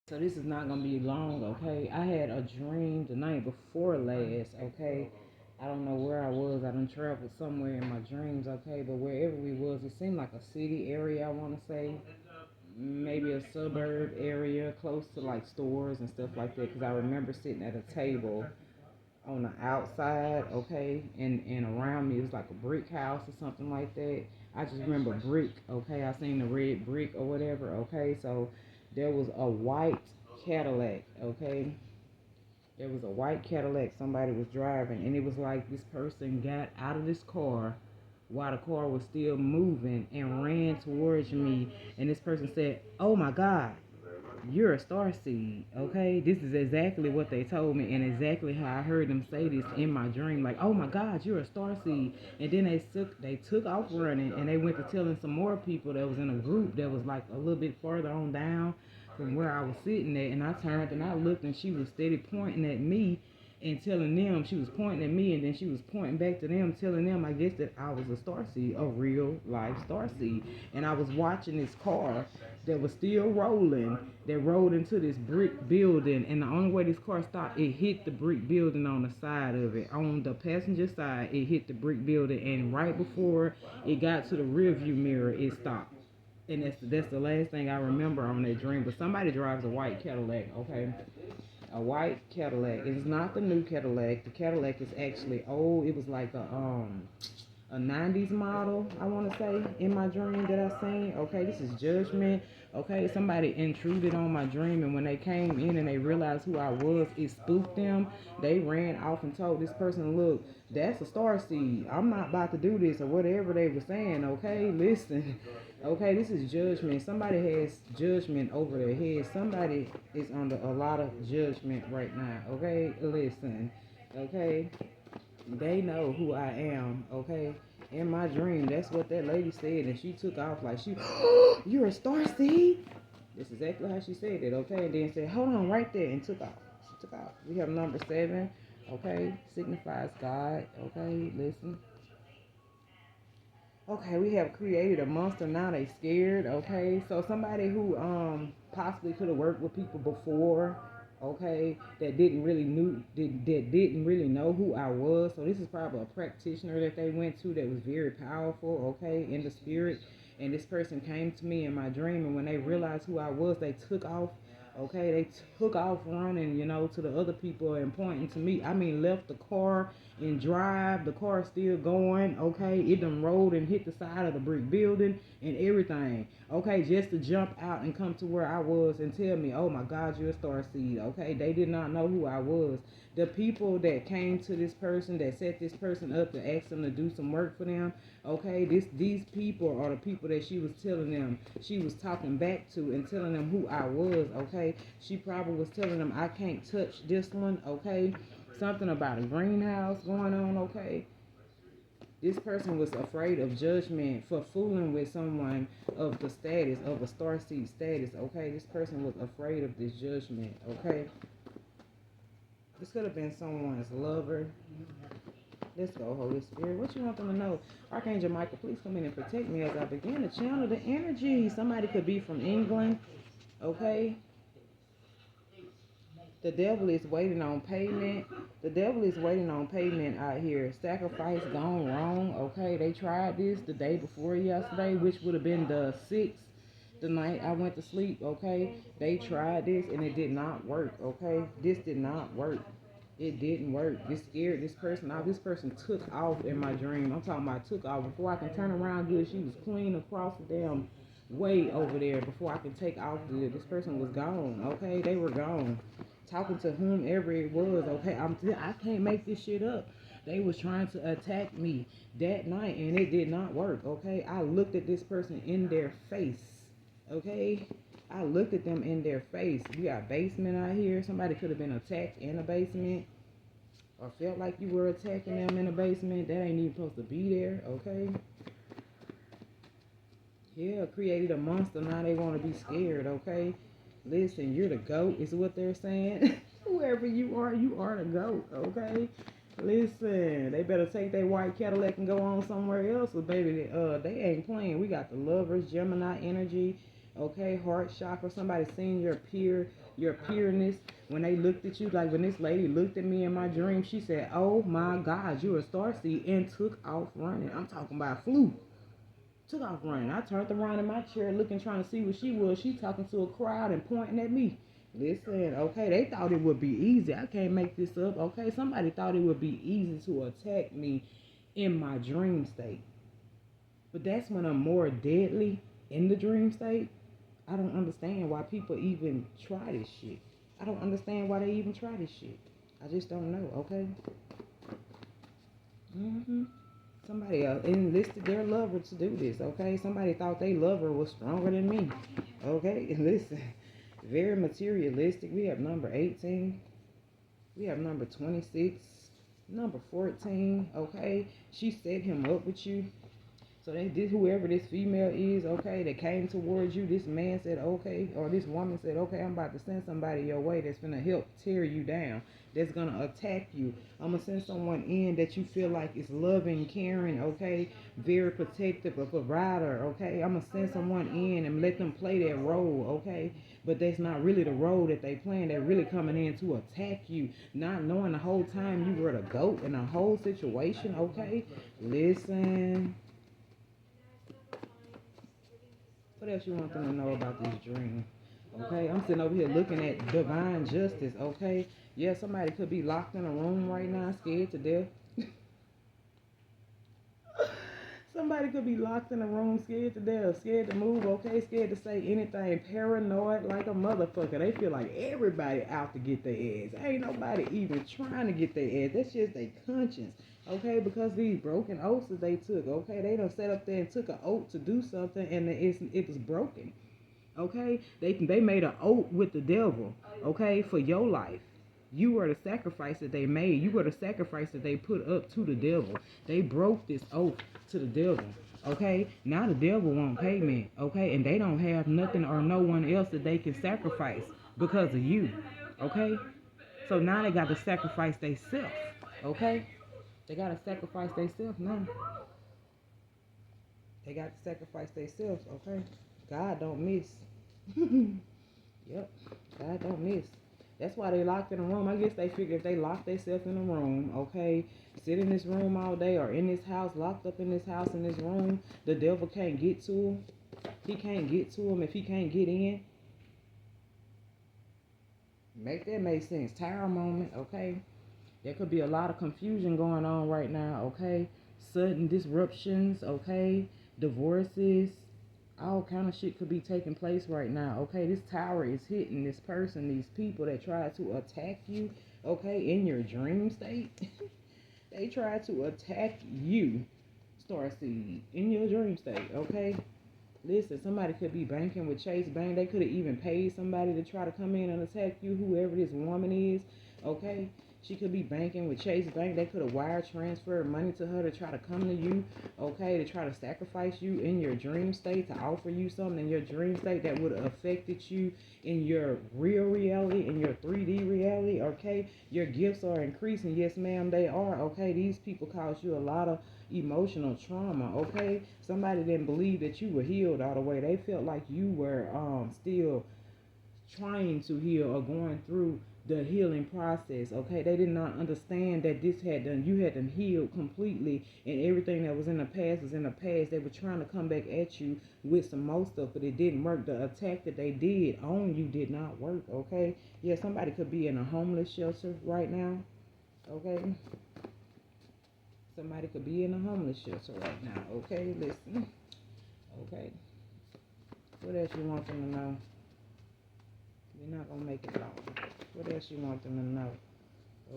So this is not gonna be long, okay? I had a dream the night before last, okay? I don't know where I was. I done traveled somewhere in my dreams, okay? But wherever we was, it seemed like a city area, I wanna say. Maybe a suburb area close to like stores and stuff like that. Cause I remember sitting at a table on the outside, okay? And around me it was like a brick house or something like that. I just remember brick, okay? I seen the red brick or whatever, okay? So there was a white Cadillac, okay? There was a white Cadillac somebody was driving, and it was like this person got out of this car while the car was still moving and ran towards me. And this person said, "Oh my God, you're a star seed." Okay, this is exactly what they told me, and exactly how I heard them say this in my dream. Like, "Oh my God, you're a star seed." And then they took off running, and they went to telling some more people that was in a group that was like a little bit further on down from where I was sitting at. And I turned and I looked, and she was steady pointing at me and telling them, she was pointing at me, and then she was pointing back to them, telling them, I guess, that I was a star seed, a real life star seed. And I was watching this car that was still rolling, that rolled into this brick building, and the only way this car stopped, it hit the brick building on the side of it. On the passenger side, it hit the brick building, and right before it got to the rear view mirror, it stopped. And that's the last thing I remember on that dream. But somebody drives a white Cadillac, okay? A white Cadillac. It's not the new Cadillac. The Cadillac is actually old. It was like a 90s model, I want to say, in my dream that I seen. Okay, this is Judgment. Okay, somebody intruded on my dream, and when they came in and they realized who I was, it spooked them. They ran off and told this person, "Look, that's a star seed. I'm not about to do this," or whatever they were saying. Okay, listen. Okay, this is judgment. Somebody has judgment over their head. Somebody is under a lot of judgment right now. Okay, listen. Okay, they know who I am, okay? In my dream, that's what that lady said, and she took off like she, "You're a star seed?" That's exactly how she said it, okay? And then said, "Hold on right there," and took off. She took off. We have number 7, okay? Signifies God, okay? Listen. Okay, we have created a monster, now they scared, okay? So somebody who possibly could have worked with people before, okay, that didn't really know who I was. So this is probably a practitioner that they went to that was very powerful, okay, in the spirit. And this person came to me in my dream, and when they realized who I was, they took off. Okay, they took off running, to the other people and pointing to me. I mean, left the car and drive. The car still going. Okay, it done rolled and hit the side of the brick building and everything. Okay, just to jump out and come to where I was and tell me, "Oh my God, you're a star seed." Okay, they did not know who I was. The people that came to this person, that set this person up to ask them to do some work for them, okay, these people are the people that she was telling them, she was talking back to and telling them who I was, okay. She probably was telling them, "I can't touch this one," okay. Something about a greenhouse going on, okay. This person was afraid of judgment for fooling with someone of the status, of a starseed status, okay. This person was afraid of this judgment, okay. This could have been someone's lover. Let's go, Holy Spirit. What you want them to know? Archangel Michael, please come in and protect me as I begin to channel the energy. Somebody could be from England, okay? The devil is waiting on payment. The devil is waiting on payment out here. Sacrifice gone wrong, okay? They tried this the day before yesterday, which would have been the 6th, the night I went to sleep, okay? They tried this and it did not work, okay? This did not work. It didn't work. This scared this person off. This person took off in my dream. I'm talking about took off. Before I can turn around good, she was clean across the damn way over there. Before I could take off good, this person was gone. Okay, they were gone. Talking to whomever it was. Okay, I can't make this shit up. They was trying to attack me that night, and it did not work. Okay, I looked at this person in their face. Okay, I looked at them in their face. We got basement out here. Somebody could have been attacked in a basement or felt like you were attacking them in a basement. That ain't even supposed to be there, okay? Yeah, created a monster. Now they want to be scared, okay? Listen, you're the GOAT, is what they're saying. Whoever you are the GOAT, okay? Listen, they better take their white Cadillac and go on somewhere else. But baby, they ain't playing. We got the lovers, Gemini energy. okay, heart shock, or somebody seen your pureness. When they looked at you, like when this lady looked at me in my dream, she said, "Oh my God, you're a starseed," and took off running. I'm talking about flew. Took off running. I turned around in my chair looking, trying to see what she was. She talking to a crowd and pointing at me. Listen, okay, they thought it would be easy. I can't make this up, okay? Somebody thought it would be easy to attack me in my dream state. But that's when I'm more deadly in the dream state. I don't understand why people even try this shit. I don't understand why they even try this shit. I just don't know, okay? Somebody enlisted their lover to do this, okay? Somebody thought their lover was stronger than me, okay? And listen, very materialistic. We have number 18. We have number 26. Number 14, okay? She set him up with you. So they did, whoever this female is, okay, that came towards you, this man said, okay, or this woman said, okay, I'm about to send somebody your way that's gonna help tear you down, that's gonna attack you. I'm gonna send someone in that you feel like is loving, caring, okay, very protective, a provider, okay. I'm gonna send someone in and let them play that role, okay. But that's not really the role that they playing. They're really coming in to attack you, not knowing the whole time you were the goat in the whole situation, okay. Listen. What else you want them to know about this dream? Okay, I'm sitting over here looking at divine justice, okay? Yeah, somebody could be locked in a room right now, scared to death. Somebody could be locked in a room, scared to death, scared to move, okay, scared to say anything, paranoid like a motherfucker. They feel like everybody out to get their ass. Ain't nobody even trying to get their ass. That's just their conscience, okay? Because these broken oaths that they took, okay? They done sat up there and took an oath to do something, and it was broken, okay? They made an oath with the devil, okay, for your life. You were the sacrifice that they made. You were the sacrifice that they put up to the devil. They broke this oath to the devil. Okay? Now the devil won't payment. Okay? And they don't have nothing or no one else that they can sacrifice because of you. Okay? So now they got to sacrifice themselves. Okay? They got to sacrifice themselves now. They got to sacrifice themselves. Okay? God don't miss. Yep. God don't miss. That's why they locked in a room. I guess they figure if they lock themselves in a room, okay, sit in this room all day or in this house, locked up in this house, in this room, the devil can't get to him. He can't get to him if he can't get in. Make that make sense. Tower moment, okay? There could be a lot of confusion going on right now, okay? Sudden disruptions, okay? Divorces, all kind of shit could be taking place right now, okay? This tower is hitting this person, these people that try to attack you, okay, in your dream state. They try to attack you, Starseed, in your dream state, okay? Listen, somebody could be banking with Chase Bank. They could have even paid somebody to try to come in and attack you, whoever this woman is, okay? She could be banking with Chase Bank. They could have wire transferred money to her to try to come to you, okay, to try to sacrifice you in your dream state, to offer you something in your dream state that would have affected you in your real reality, in your 3D reality, okay? Your gifts are increasing. Yes, ma'am, they are, okay? These people cause you a lot of emotional trauma, okay? Somebody didn't believe that you were healed all the way. They felt like you were still trying to heal or going through the healing process, okay? They did not understand that you had done healed completely, and everything that was in the past was in the past. They were trying to come back at you with some more stuff, but it didn't work. The attack that they did on you did not work, okay? Yeah, somebody could be in a homeless shelter right now, okay? Somebody could be in a homeless shelter right now, okay? Listen, okay? What else you want them to know? You're not gonna make it long. What else you want them to know?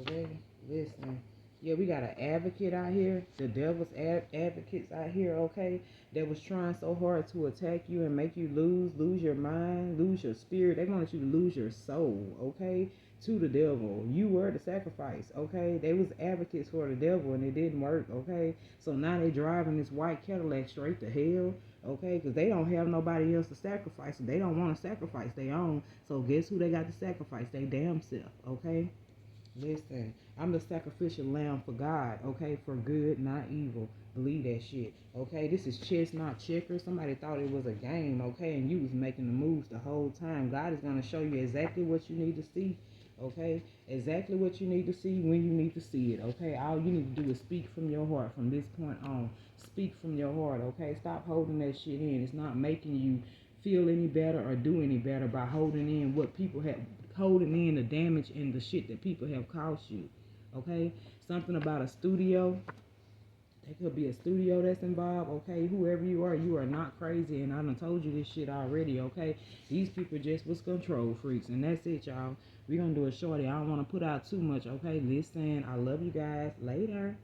Okay, listen. Yeah, we got an advocate out here. The devil's advocates out here, okay? That was trying so hard to attack you and make you lose your mind, lose your spirit. They wanted you to lose your soul, okay? To the devil. You were the sacrifice, okay? They was advocates for the devil and it didn't work, okay? So now they driving this white Cadillac straight to hell, okay? Because they don't have nobody else to sacrifice. They don't want to sacrifice their own. So guess who they got to sacrifice? They damn self, okay? Listen, I'm the sacrificial lamb for God, okay? For good, not evil. believe that shit. Okay, this is chess, not checkers. Somebody thought it was a game, okay, and you was making the moves the whole time. God is gonna show you exactly what you need to see. Okay, exactly what you need to see when you need to see it. Okay, all you need to do is speak from your heart from this point on. Speak from your heart. Okay, stop holding that shit in. It's not making you feel any better or do any better by holding in what people have, holding in the damage and the shit that people have caused you. Okay, something about a studio. There could be a studio that's involved, okay? Whoever you are not crazy, and I done told you this shit already, okay? These people just was control freaks, and that's it, y'all. We gonna do a shorty. I don't want to put out too much, okay? Listen, I love you guys. Later.